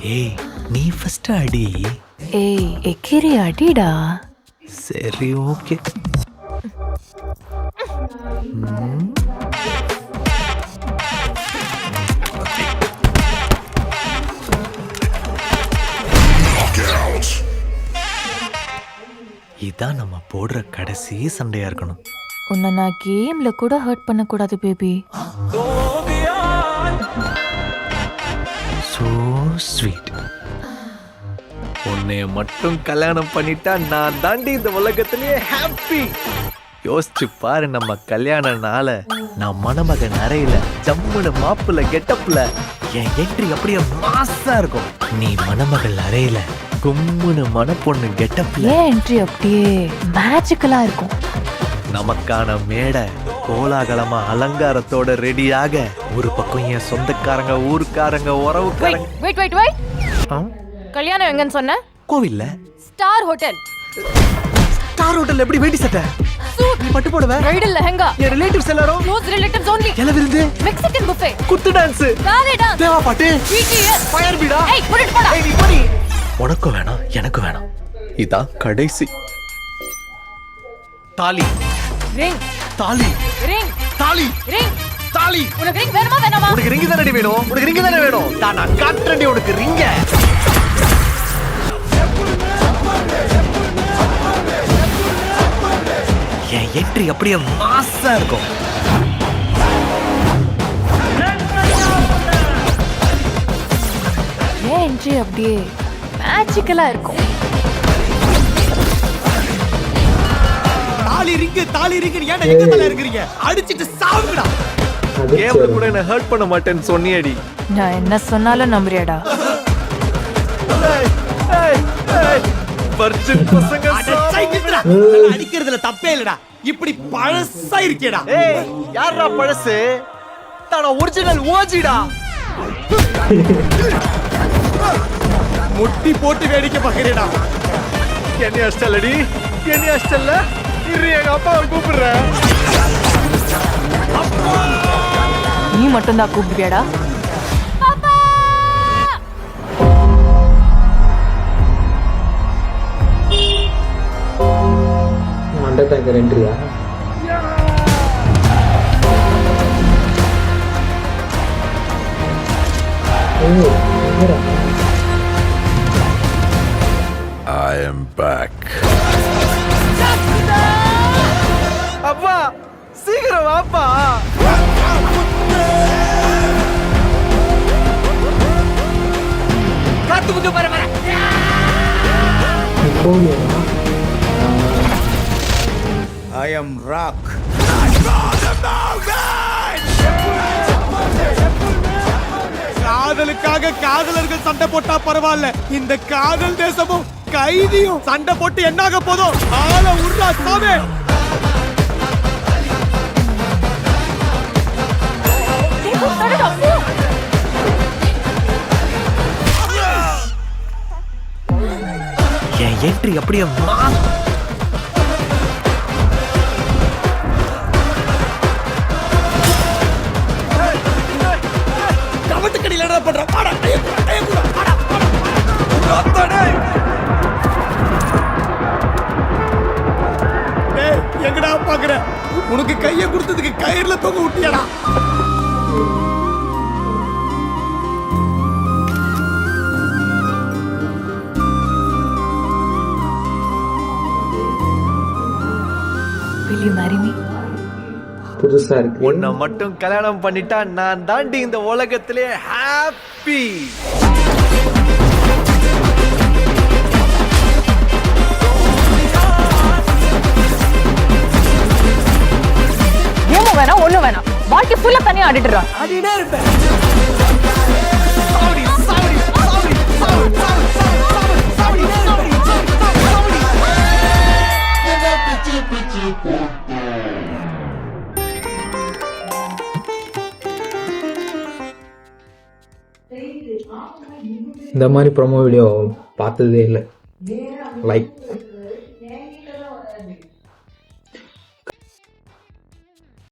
ஏய் நீ ஃபர்ஸ்ட் அடி. ஏய் எக்கிரி அடிடா. சரி ஓகே. இதான் நம்ம போடுற கடைசி சண்டையா இருக்கணும். உன்னை நான் கேம்ல கூட ஹர்ட் பண்ண கூடாது பேபி. So sweet. உன்னைய மட்டும் கல்யாணம் பண்ணிட்டா நான் தாண்டி இந்த உலகத்திலேயே ஹாப்பி. யோசிச்சு பாரு, நம்ம கல்யாண நாள நான் மணமகன் அறையில ஜம்முன மாப்பிள்ள கெட்டப்ல என் என்ட்ரி அப்படியே மாசா இருக்கும். நீ மணமகள் அறையில கும்முனு மணப்பொண்ணு கெட்டப்ல ஏன் என்ட்ரி அப்படியே மேஜிக்கலா இருக்கும். நமக்கான மேடை கோலாகலமா அலங்காரத்தோட ரெடியாக ஒரு பக்கம் என் சொந்தக்காரங்க ஊருக்காரங்க உறவுக்காரங்க. Wait wait wait. கல்யாணம் எங்கன்னு சொன்ன? கோவில்ல. Star hotel. ஸ்டார் ஹோட்டல் எப்படி வேட்டி சட்டை நீ பட்டு போடுவ? பிரைடல் லெஹங்கா. என் ரிலேட்டிவ்ஸ் எல்லாரும் க்ளோஸ் ரிலேட்டிவ்ஸ் only. எல விருந்து, மெக்சிகன் புஃபே, குத்து டான்ஸ், காலே டான்ஸ், தேவா பாட்டு, BTS, ஃபயர் பீடா. ஏய் புடிட்டு போடா. ஏய் நீ போடி. உனக்கு வேணாம் எனக்கு வேணாம். இதான் கடைசி. தாலி ரிங். தாலி ரிங். தாலி ரிங். தாலி. உனக்கு ரிங் வேணுமா வேணாமா? உனக்கு ரிங் தானடி வேணும். உனக்கு ரிங் தானே வேணும். நான் காட்றேன்டி உனக்கு ரிங்க. என் என்ட்ரி அப்படியே மாசா இருக்கும். ஏன் என்ட்ரி அப்படியே மேஜிக்கலா இருக்கும். தாலி ரிங்கு ஏன்டா எங்க தல இருக்கீங்க? அடிச்சிட்டு சாவுங்கடா. கேம்ல கூட என்ன ஹர்ட் பண்ண மாட்டேன்னு சொன்னியேடி. நான் என்ன சொன்னாலும் நம்புறியாடா? பர்ஜன் பசங்க அடிக்கிறதுல தப்பே இல்லடா. இப்படி பழசா இருக்கேடா. ஏய் யாரா பழசு? தான ஒரிஜினல் ஓஜிடா. முட்டி போட்டு வேடிக்கை பார்க்கறேடா. என்ன அஷ்டலடி? என்ன அஷ்டல்ல? இரு எங்க அப்பாவை கூப்பிடுறேன். நீ மட்டும் தான் கூப்பிடுவியாடா? அண்டர்டேக்கர் என்ட்ரியா? I am back. அப்பா சீக்கிரம் வாப்பா. காத்து முத்து வர வர. I am rock. காதலுக்காக காதலர்கள் சண்டை போட்டா பரவாயில்ல. இந்த காதல் தேசமும் கைதியும் சண்டை போட்டு என்னாக போதும். ஆள உர்ரா சாமே. என் என்ட்ரி அப்படியே கவட்டுக்கடியில என்ன பண்ற? பாடா கைய கூட பாடா பாடா. டேய் எங்கடா பாக்குற? உனக்கு கைய கொடுத்ததுக்கு கயிறுல தொங்க விட்டியாடா? Will you marry me? புதுசா இருக்கு. உன்னை மட்டும் கல்யாணம் பண்ணிட்டா நான் தாண்டி இந்த உலகத்திலே ஹாப்பி. கேமும் வேணாம் ஒண்ணும் வேணாம். பாட்டி ஃபுல்லா தனியா ஆடிட்டுறா. ஆடிட்டே இருப்பேன். இந்த மாதிரி ப்ரோமோ வீடியோ பார்த்ததே இல்லை. லைக்